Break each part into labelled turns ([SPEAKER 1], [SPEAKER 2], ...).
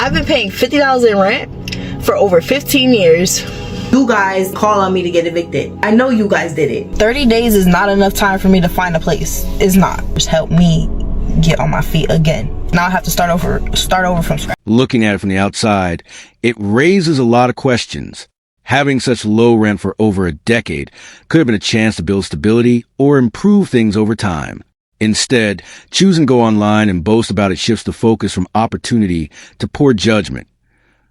[SPEAKER 1] I've been paying $50 in rent for over 15 years.
[SPEAKER 2] You guys call on me to get evicted. I know you guys did it.
[SPEAKER 1] 30 days is not enough time for me to find a place. It's not. Just help me get on my feet again. Now I have to start over from scratch.
[SPEAKER 3] Looking at it from the outside, it raises a lot of questions. Having such low rent for over a decade could have been a chance to build stability or improve things over time. Instead, choosing to go online and boast about it shifts the focus from opportunity to poor judgment.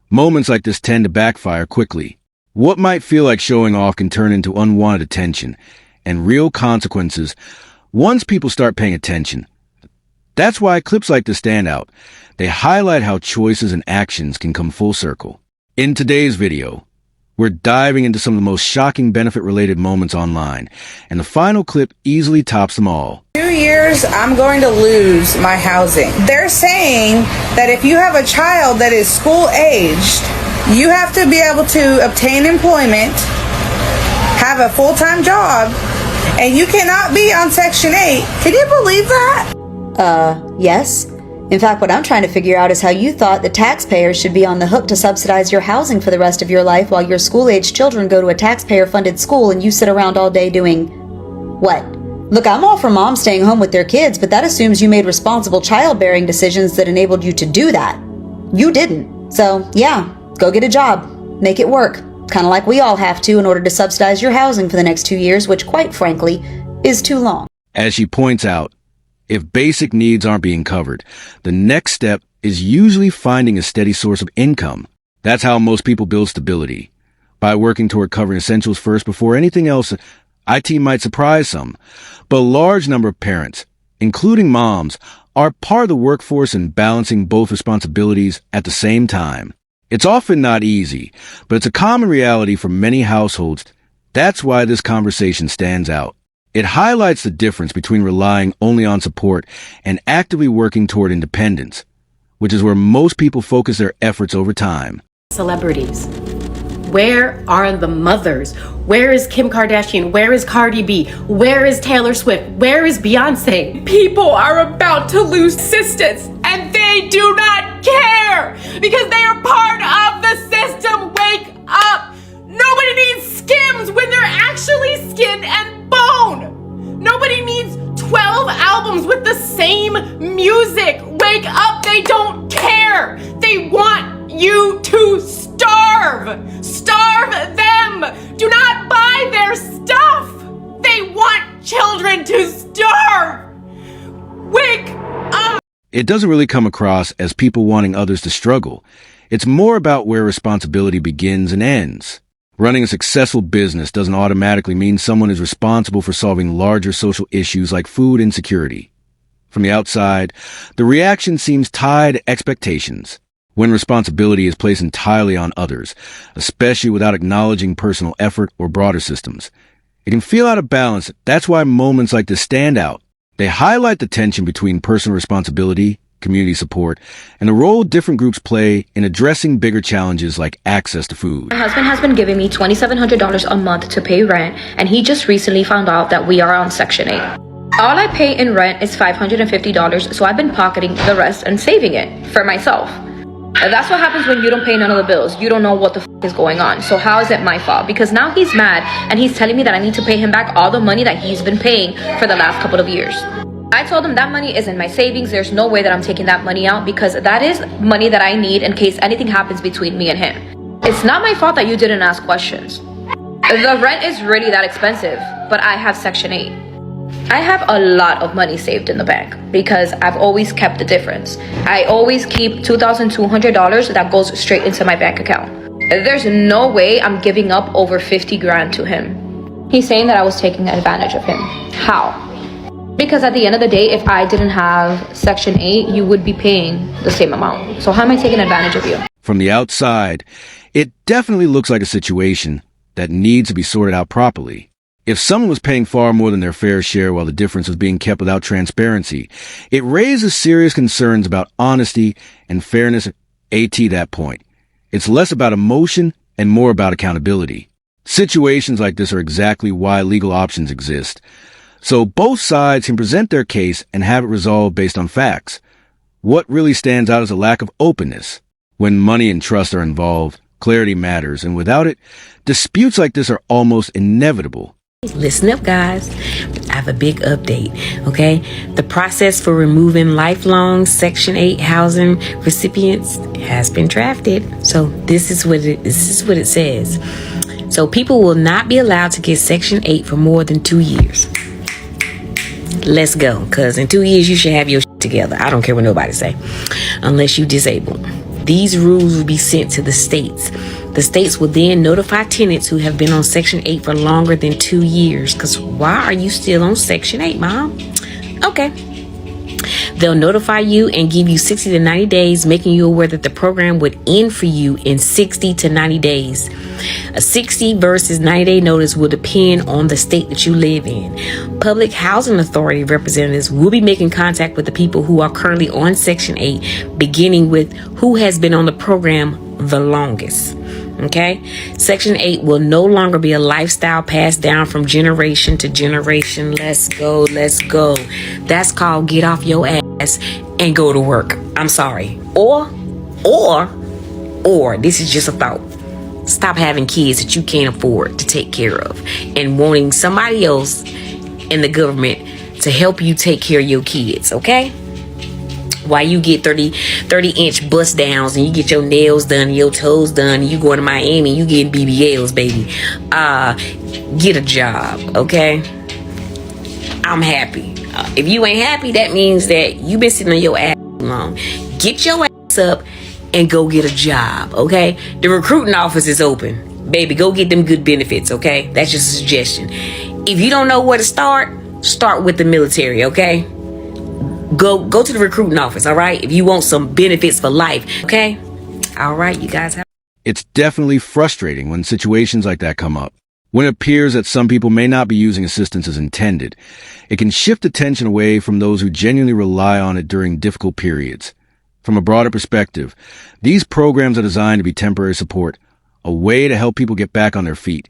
[SPEAKER 3] Moments like this tend to backfire quickly. What might feel like showing off can turn into unwanted attention and real consequences once people start paying attention. That's why clips like this stand out. They highlight how choices and actions can come full circle. In today's video, we're diving into some of the most shocking benefit-related moments online, and the final clip easily tops them all.
[SPEAKER 4] 2 years, I'm going to lose my housing. They're saying that if you have a child that is school-aged, you have to be able to obtain employment, have a full-time job, and you cannot be on Section 8. Can you believe that?
[SPEAKER 5] Yes. In fact, what I'm trying to figure out is how you thought the taxpayers should be on the hook to subsidize your housing for the rest of your life while your school-aged children go to a taxpayer-funded school and you sit around all day doing what? Look, I'm all for moms staying home with their kids, but that assumes you made responsible childbearing decisions that enabled you to do that. You didn't. So, yeah, go get a job. Make it work. Kind of like we all have to in order to subsidize your housing for the next 2 years, which, quite frankly, is too long.
[SPEAKER 3] As she points out, if basic needs aren't being covered, the next step is usually finding a steady source of income. That's how most people build stability. By working toward covering essentials first before anything else, IT might surprise some. But a large number of parents, including moms, are part of the workforce and balancing both responsibilities at the same time. It's often not easy, but it's a common reality for many households. That's why this conversation stands out. It highlights the difference between relying only on support and actively working toward independence, which is where most people focus their efforts over time.
[SPEAKER 6] Celebrities. Where are the mothers? Where is Kim Kardashian? Where is Cardi B? Where is Taylor Swift? Where is Beyonce? People are about to lose assistance and they do not care because they are part of the system. Wake up! Nobody needs Skims when they're actually skin and bone. Nobody needs 12 albums with the same music. Wake up, they don't care. They want you to starve. Starve them. Do not buy their stuff. They want children to starve. Wake up.
[SPEAKER 3] It doesn't really come across as people wanting others to struggle. It's more about where responsibility begins and ends. Running a successful business doesn't automatically mean someone is responsible for solving larger social issues like food insecurity. From the outside, the reaction seems tied to expectations, when responsibility is placed entirely on others, especially without acknowledging personal effort or broader systems. It can feel out of balance. That's why moments like this stand out. They highlight the tension between personal responsibility, community support, and the role different groups play in addressing bigger challenges like access to food.
[SPEAKER 7] My husband has been giving me $2,700 a month to pay rent, and he just recently found out that we are on Section 8. All I pay in rent is $550, so I've been pocketing the rest and saving it for myself. That's what happens when you don't pay none of the bills. You don't know what the is going on. So how is it my fault? Because now he's mad and he's telling me that I need to pay him back all the money that he's been paying for the last couple of years. I told him that money is in my savings. There's no way that I'm taking that money out because that is money that I need in case anything happens between me and him. It's not my fault that you didn't ask questions. The rent is really that expensive, but I have Section 8. I have a lot of money saved in the bank because I've always kept the difference. I always keep $2,200 that goes straight into my bank account. There's no way I'm giving up over 50 grand to him. He's saying that I was taking advantage of him. How? Because at the end of the day, if I didn't have Section 8, you would be paying the same amount. So how am I taking advantage of you?
[SPEAKER 3] From the outside, it definitely looks like a situation that needs to be sorted out properly. If someone was paying far more than their fair share while the difference was being kept without transparency, it raises serious concerns about honesty and fairness at that point. It's less about emotion and more about accountability. Situations like this are exactly why legal options exist. So both sides can present their case and have it resolved based on facts. What really stands out is a lack of openness. When money and trust are involved, clarity matters, and without it, disputes like this are almost inevitable.
[SPEAKER 8] Listen up, guys. I have a big update, okay? The process for removing lifelong Section 8 housing recipients has been drafted. So this is what it says. So people will not be allowed to get Section 8 for more than 2 years. Let's go, because in 2 years you should have your shit together. I don't care what nobody say, unless you disabled. These rules will be sent to the states. The states will then notify tenants who have been on Section 8 for longer than 2 years. Because why are you still on Section 8, Mom? Okay. They'll notify you and give you 60 to 90 days, making you aware that the program would end for you in 60 to 90 days. A 60 versus 90-day notice will depend on the state that you live in. Public Housing Authority representatives will be making contact with the people who are currently on Section 8, beginning with who has been on the program the longest. Okay? Section 8 will no longer be a lifestyle passed down from generation to generation. Let's go, let's go. That's called get off your ass and go to work. I'm sorry. Or, this is just a thought. Stop having kids that you can't afford to take care of and wanting somebody else in the government to help you take care of your kids, okay? While you get 30-inch bust downs and you get your nails done, your toes done, and you going to Miami, you getting BBLs, baby. Get a job, okay? I'm happy. If you ain't happy, that means that you been sitting on your ass too long. Get your ass up and go get a job, okay? The recruiting office is open. Baby, go get them good benefits, okay? That's just a suggestion. If you don't know where to start with the military, okay? Go to the recruiting office, all right? If you want some benefits for life, okay? All right, you guys have...
[SPEAKER 3] It's definitely frustrating when situations like that come up. When it appears that some people may not be using assistance as intended, it can shift attention away from those who genuinely rely on it during difficult periods. From a broader perspective, these programs are designed to be temporary support, a way to help people get back on their feet,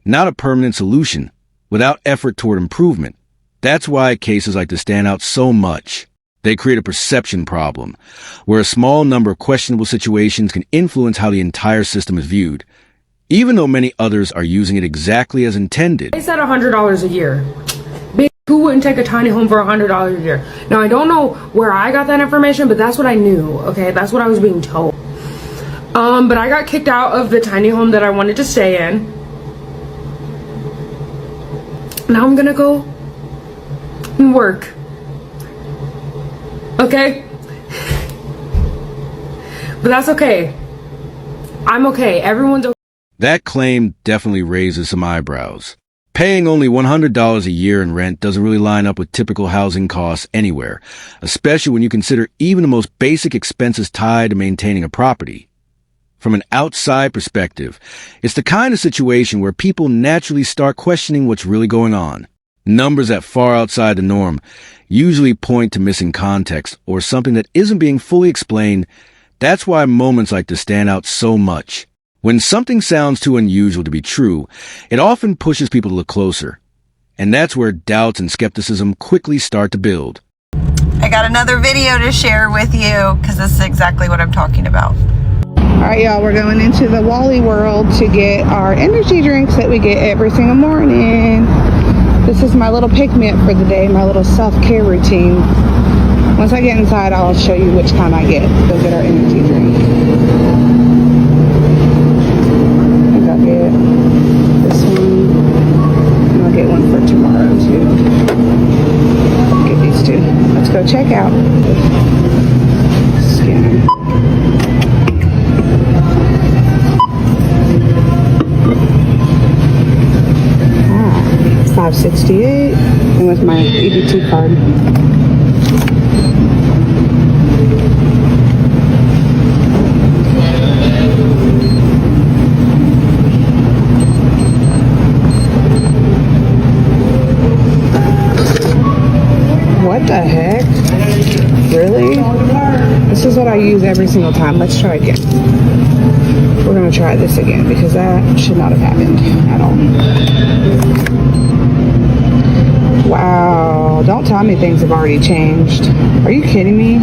[SPEAKER 3] not a permanent solution, without effort toward improvement. That's why cases like this stand out so much. They create a perception problem, where a small number of questionable situations can influence how the entire system is viewed, even though many others are using it exactly as intended.
[SPEAKER 9] They said $100 a year. Bitch, who wouldn't take a tiny home for $100 a year? Now, I don't know where I got that information, but that's what I knew, okay? That's what I was being told. But I got kicked out of the tiny home that I wanted to stay in. Now I'm gonna go and work. Okay? But that's okay. I'm okay. Everyone's okay.
[SPEAKER 3] That claim definitely raises some eyebrows. Paying only $100 a year in rent doesn't really line up with typical housing costs anywhere, especially when you consider even the most basic expenses tied to maintaining a property. From an outside perspective, it's the kind of situation where people naturally start questioning what's really going on. Numbers that far outside the norm usually point to missing context or something that isn't being fully explained. That's why moments like this stand out so much. When something sounds too unusual to be true, it often pushes people to look closer. And that's where doubts and skepticism quickly start to build.
[SPEAKER 10] I got another video to share with you because this is exactly what I'm talking about.
[SPEAKER 4] All right, y'all, we're going into the Wally World to get our energy drinks that we get every single morning. This is my little pick-me-up for the day, my little self-care routine. Once I get inside, I'll show you which kind I get. Go get our energy drink. I think I'll get this one, and I'll get one for tomorrow, too. Get these two. Let's go check out. Scan. $5.68, and with my EBT card. What the heck? Really? This is what I use every single time. Let's try again. We're gonna try this again because that should not have happened at all. Wow, don't tell me things have already changed. Are you kidding me?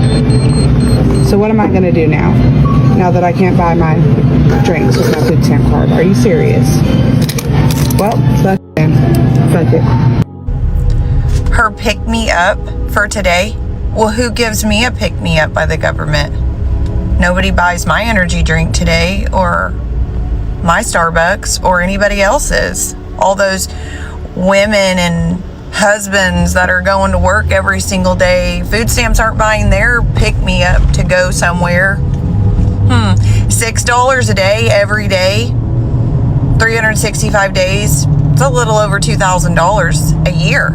[SPEAKER 4] So what am I gonna do now? now that I can't buy my drinks with my food stamp card. Are you serious? Well, fuck it.
[SPEAKER 10] Her pick me up for today. Well, who gives me a pick me up by the government? Nobody buys my energy drink today, or my Starbucks, or anybody else's. All those women and husbands that are going to work every single day, food stamps aren't buying their pick me up to go somewhere. $6 a day every day, 365 days. It's a little over $2,000 a year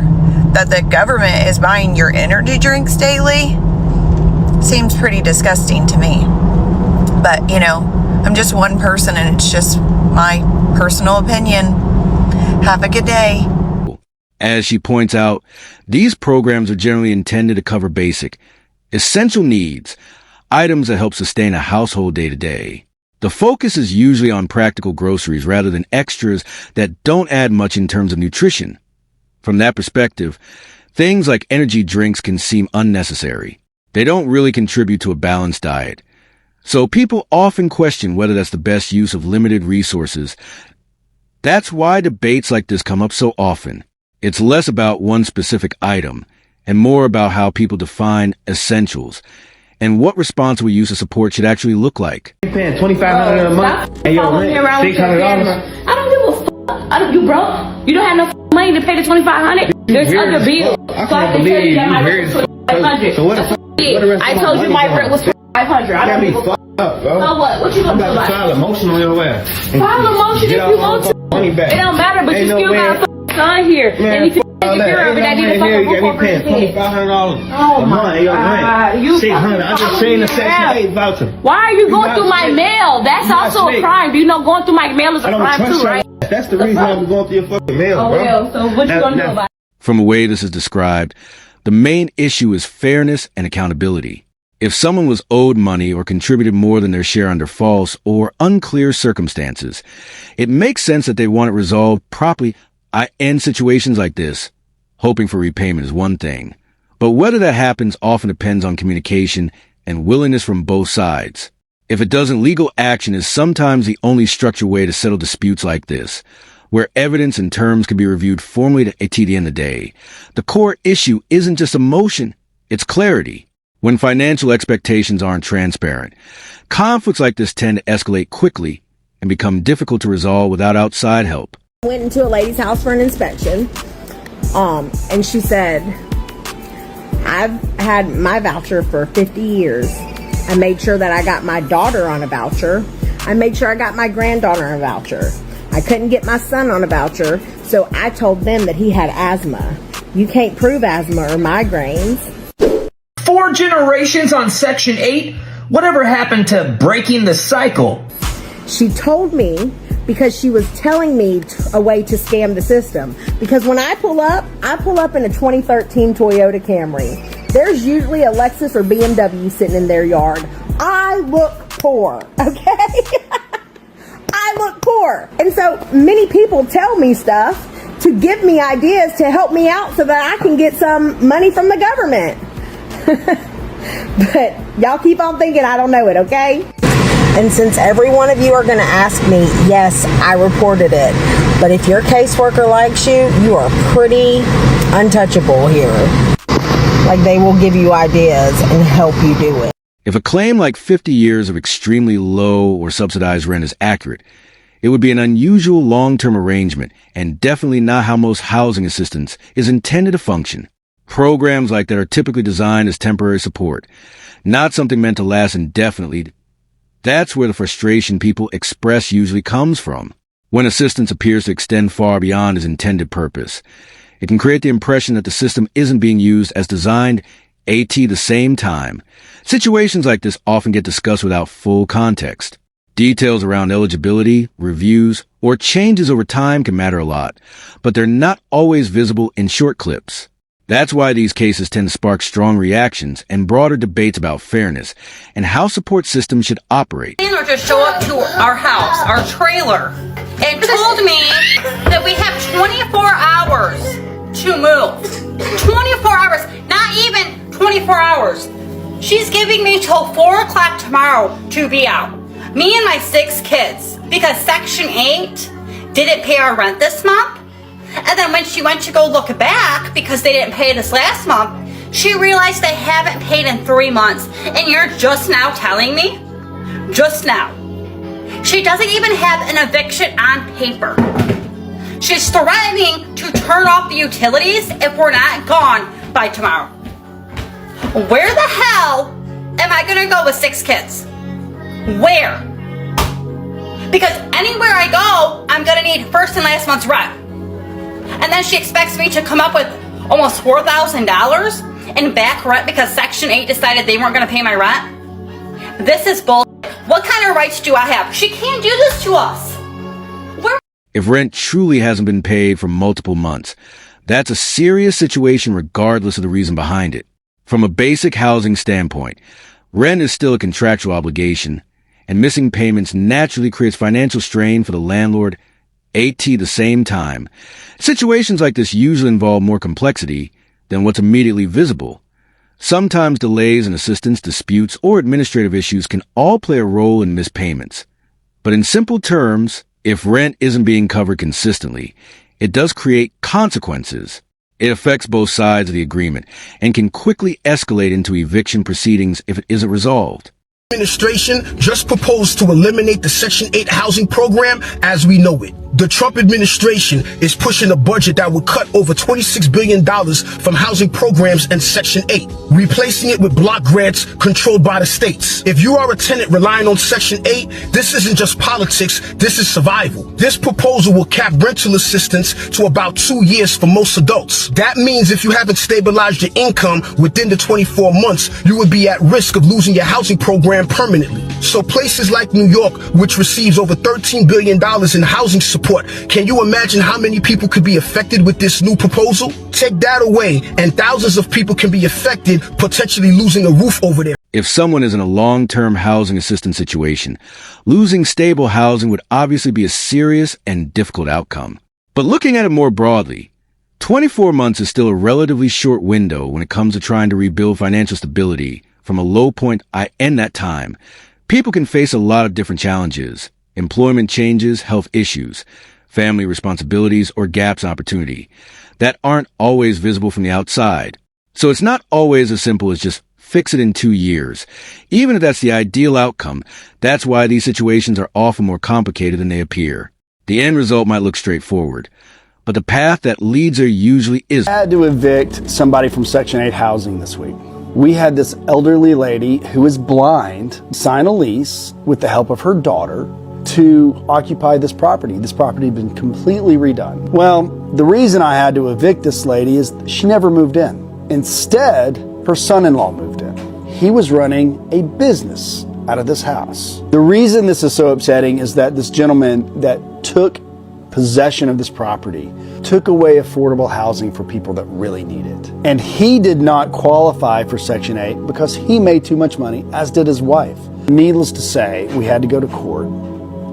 [SPEAKER 10] that the government is buying your energy drinks daily. Seems pretty disgusting to me. But, you know, I'm just one person and it's just my personal opinion. Have a good day.
[SPEAKER 3] As she points out, these programs are generally intended to cover basic, essential needs, items that help sustain a household day to day. The focus is usually on practical groceries rather than extras that don't add much in terms of nutrition. From that perspective, things like energy drinks can seem unnecessary. They don't really contribute to a balanced diet. So people often question whether that's the best use of limited resources. That's why debates like this come up so often. It's less about one specific item and more about how people define essentials and what responsible use of support should actually look like.
[SPEAKER 11] You're paying $2,500 a month and your rent $600.
[SPEAKER 6] I don't give a f. You broke? You don't have no money to pay the $2,500? There's other bills.
[SPEAKER 11] I can't believe you heard it. So what the fuck?
[SPEAKER 6] I told you my rent was $500. I don't give a f.
[SPEAKER 11] Up, bro.
[SPEAKER 6] So what? What you gonna do
[SPEAKER 11] about
[SPEAKER 6] about
[SPEAKER 11] to file a motion on your ass.
[SPEAKER 6] File a motion if you want to.
[SPEAKER 11] Money back.
[SPEAKER 6] It don't matter, but
[SPEAKER 11] Ain't
[SPEAKER 6] you
[SPEAKER 11] no
[SPEAKER 6] still
[SPEAKER 11] way.
[SPEAKER 6] got a son here.
[SPEAKER 11] Man,
[SPEAKER 6] and you can take care of it. I need a fucking
[SPEAKER 11] you got me paying $2,500 a month and your rent $600. I just seen the Section 8 voucher.
[SPEAKER 6] Why are you going through my mail? That's also a crime. Do you know going through my mail is a crime too, right?
[SPEAKER 11] That's the reason I'm going through your fucking mail,
[SPEAKER 6] Oh,
[SPEAKER 11] bro.
[SPEAKER 6] well, so what you gonna do about it?
[SPEAKER 3] From the way this is described, the main issue is fairness and accountability. If someone was owed money or contributed more than their share under false or unclear circumstances, it makes sense that they want it resolved properly. I end situations like this. Hoping for repayment is one thing, but whether that happens often depends on communication and willingness from both sides. If it doesn't, legal action is sometimes the only structured way to settle disputes like this, where evidence and terms can be reviewed formally at the end of the day. The core issue isn't just emotion, it's clarity. When financial expectations aren't transparent, conflicts like this tend to escalate quickly and become difficult to resolve without outside help.
[SPEAKER 12] Went into a lady's house for an inspection, and she said, I've had my voucher for 50 years. I made sure that I got my daughter on a voucher. I made sure I got my granddaughter on a voucher. I couldn't get my son on a voucher, so I told them that he had asthma. You can't prove asthma or migraines.
[SPEAKER 13] 4 generations on Section 8? Whatever happened to breaking the cycle?
[SPEAKER 12] She told me because she was telling me a way to scam the system. Because when I pull up in a 2013 Toyota Camry. There's usually a Lexus or BMW sitting in their yard. I look poor, okay? I look poor. And so many people tell me stuff to give me ideas to help me out so that I can get some money from the government. But y'all keep on thinking I don't know it, okay? And since every one of you are going to ask me, yes, I reported it. But if your caseworker likes you, you are pretty untouchable here. Like, they will give you ideas and help you do it.
[SPEAKER 3] If a claim like 50 years of extremely low or subsidized rent is accurate, it would be an unusual long-term arrangement and definitely not how most housing assistance is intended to function. Programs like that are typically designed as temporary support, not something meant to last indefinitely. That's where the frustration people express usually comes from. When assistance appears to extend far beyond its intended purpose, it can create the impression that the system isn't being used as designed at the same time. Situations like this often get discussed without full context. Details around eligibility, reviews, or changes over time can matter a lot, but they're not always visible in short clips. That's why these cases tend to spark strong reactions and broader debates about fairness and how support systems should operate.
[SPEAKER 14] Taylor just showed up to our house, our trailer, and told me that we have 24 hours to move. 24 hours, not even 24 hours. She's giving me till 4 o'clock tomorrow to be out. Me and my 6 kids. Because Section 8 didn't pay our rent this month. And then when she went to go look back, because they didn't pay this last month, she realized they haven't paid in 3 months. And you're just now telling me? Just now. She doesn't even have an eviction on paper. She's threatening to turn off the utilities if we're not gone by tomorrow. Where the hell am I gonna go with 6 kids? Where? Because anywhere I go, I'm gonna need first and last month's rent. And then she expects me to come up with almost $4,000 in back rent because Section 8 decided they weren't gonna pay my rent? This is bull. What kind of rights do I have? She can't do this to us.
[SPEAKER 3] If rent truly hasn't been paid for multiple months, that's a serious situation regardless of the reason behind it. From a basic housing standpoint, rent is still a contractual obligation, and missing payments naturally creates financial strain for the landlord at the same time. Situations like this usually involve more complexity than what's immediately visible. Sometimes delays in assistance, disputes, or administrative issues can all play a role in missed payments. But in simple terms, if rent isn't being covered consistently, it does create consequences. It affects both sides of the agreement and can quickly escalate into eviction proceedings if it isn't resolved.
[SPEAKER 15] Administration just proposed to eliminate the Section 8 housing program as we know it. The Trump administration is pushing a budget that would cut over $26 billion from housing programs and Section 8, replacing it with block grants controlled by the states. If you are a tenant relying on Section 8, this isn't just politics, this is survival. This proposal will cap rental assistance to about 2 years for most adults. That means if you haven't stabilized your income within the 24 months, you would be at risk of losing your housing program permanently. So places like New York, which receives over $13 billion in housing support, can you imagine how many people could be affected with this new proposal? Take that away, and thousands of people can be affected, potentially losing a roof over their.
[SPEAKER 3] If someone is in a long-term housing assistance situation, losing stable housing would obviously be a serious and difficult outcome. But looking at it more broadly, 24 months is still a relatively short window when it comes to trying to rebuild financial stability from a low point in that time. People can face a lot of different challenges: employment changes, health issues, family responsibilities, or gaps in opportunity that aren't always visible from the outside. So it's not always as simple as just fix it in 2 years. Even if that's the ideal outcome, that's why these situations are often more complicated than they appear. The end result might look straightforward, but the path that leads there usually isn't.
[SPEAKER 16] I had to evict somebody from Section 8 housing this week. We had this elderly lady who is blind sign a lease with the help of her daughter to occupy this property. This property had been completely redone. Well, the reason I had to evict this lady is she never moved in. Instead, her son-in-law moved in. He was running a business out of this house. The reason this is so upsetting is that this gentleman that took possession of this property took away affordable housing for people that really need it. And he did not qualify for Section 8 because he made too much money, as did his wife. Needless to say, we had to go to court.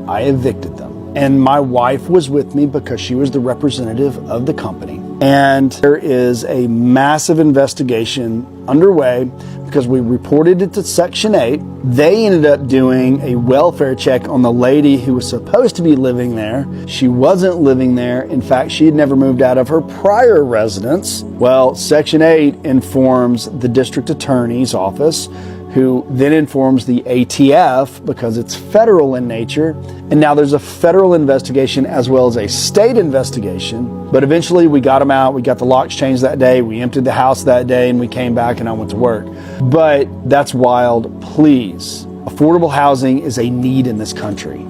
[SPEAKER 16] I evicted them. And my wife was with me because she was the representative of the company. And there is a massive investigation underway because we reported it to Section 8. They ended up doing a welfare check on the lady who was supposed to be living there. She wasn't living there. In fact, she had never moved out of her prior residence. Well, Section 8 informs the district attorney's office, who then informs the ATF because it's federal in nature. And now there's a federal investigation as well as a state investigation. But eventually we got them out. We got the locks changed that day. We emptied the house that day and we came back and I went to work. But that's wild. Please. Affordable housing is a need in this country.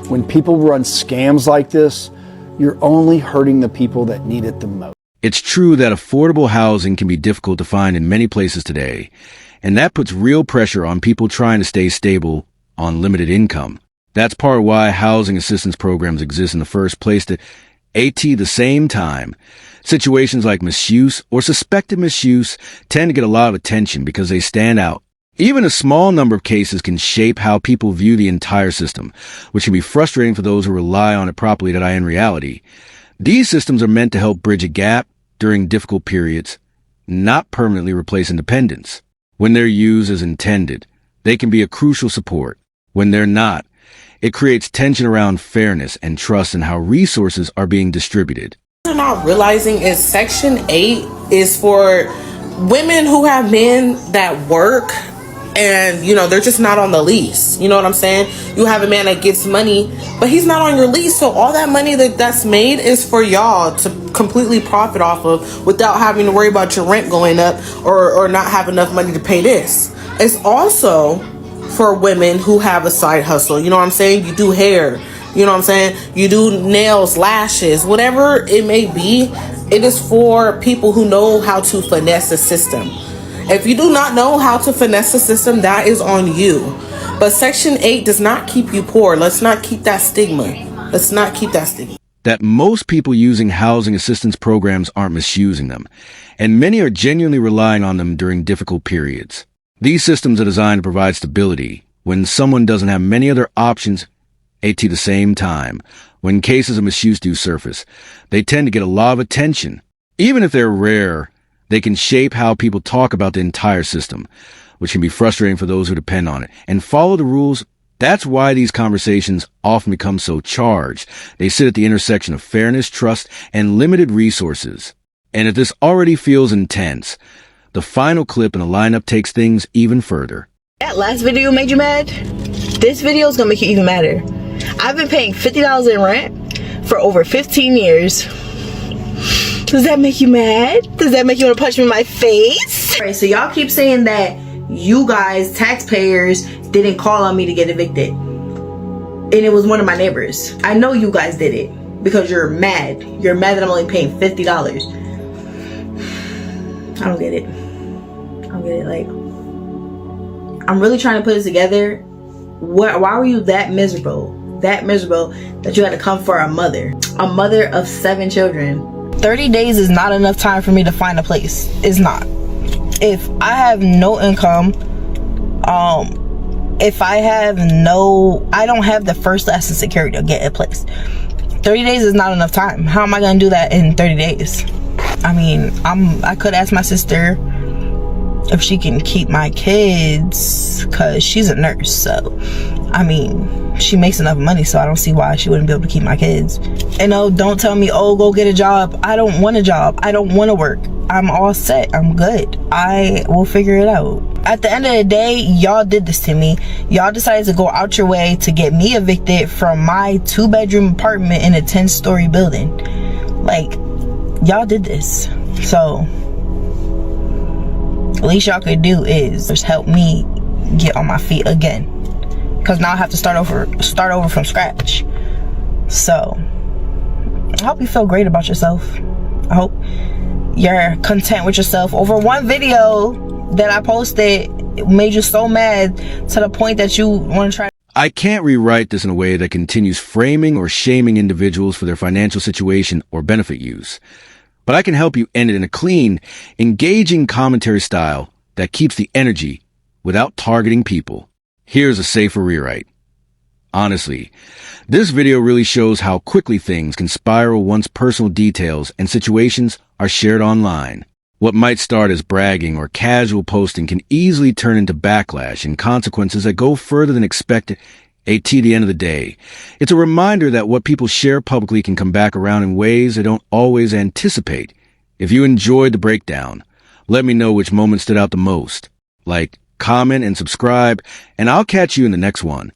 [SPEAKER 16] When people run scams like this, you're only hurting the people that need it the most.
[SPEAKER 3] It's true that affordable housing can be difficult to find in many places today, and that puts real pressure on people trying to stay stable on limited income. That's part of why housing assistance programs exist in the first place, to at the same time. Situations like misuse or suspected misuse tend to get a lot of attention because they stand out. Even a small number of cases can shape how people view the entire system, which can be frustrating for those who rely on it properly in reality. These systems are meant to help bridge a gap during difficult periods, not permanently replace independence. When they're used as intended, they can be a crucial support. When they're not, it creates tension around fairness and trust in how resources are being distributed.
[SPEAKER 17] What they're not realizing is Section 8 is for women who have men that work and, you know, they're just not on the lease. You know what I'm saying? You have a man that gets money, but he's not on your lease. So all that money that's made is for y'all to completely profit off of without having to worry about your rent going up or not have enough money to pay this. It's also for women who have a side hustle. You know what I'm saying? You do hair. You know what I'm saying? You do nails, lashes, whatever it may be. It is for people who know how to finesse the system. If you do not know how to finesse the system, that is on you. But Section 8 does not keep you poor. Let's not keep that stigma. Let's not keep that stigma.
[SPEAKER 3] That most people using housing assistance programs aren't misusing them, and many are genuinely relying on them during difficult periods. These systems are designed to provide stability when someone doesn't have many other options at the same time. When cases of misuse do surface, they tend to get a lot of attention. Even if they're rare, they can shape how people talk about the entire system, which can be frustrating for those who depend on it. And follow the rules. That's why these conversations often become so charged. They sit at the intersection of fairness, trust, and limited resources. And if this already feels intense, the final clip in the lineup takes things even further.
[SPEAKER 1] That last video made you mad? This video is gonna make you even madder. I've been paying $50 in rent for over 15 years. Does that make you mad? Does that make you want to punch me in my face?
[SPEAKER 2] Alright, so y'all keep saying that you guys, taxpayers, didn't call on me to get evicted. And it was one of my neighbors. I know you guys did it because you're mad. You're mad that I'm only paying $50. I don't get it. I don't get it. Like, I'm really trying to put it together. Why were you that miserable? That miserable that you had to come for a mother of 7 children.
[SPEAKER 1] 30 days is not enough time for me to find a place. It's not. If I have no income, if I don't have the first, last, and security to get a place. 30 days is not enough time. How am I gonna do that in 30 days? I mean, I could ask my sister if she can keep my kids, cause she's a nurse. So, I mean, she makes enough money, so I don't see why she wouldn't be able to keep my kids. And no, don't tell me, oh, go get a job. I don't want a job. I don't want to work. I'm all set. I'm good. I will figure it out. At the end of the day, y'all did this to me. Y'all decided to go out your way to get me evicted from my 2-bedroom apartment in a 10-story building. Like, y'all did this. So the least y'all could do is just help me get on my feet again, because now I have to start over from scratch. So I hope you feel great about yourself. I hope you're content with yourself. Over one video that I posted made you so mad to the point that you want to try.
[SPEAKER 3] I can't rewrite this in a way that continues framing or shaming individuals for their financial situation or benefit use. But I can help you end it in a clean, engaging commentary style that keeps the energy without targeting people. Here's a safer rewrite. Honestly, this video really shows how quickly things can spiral once personal details and situations are shared online. What might start as bragging or casual posting can easily turn into backlash and consequences that go further than expected. At the end of the day, it's a reminder that what people share publicly can come back around in ways they don't always anticipate. If you enjoyed the breakdown, let me know which moment stood out the most. Like, comment, and subscribe, and I'll catch you in the next one.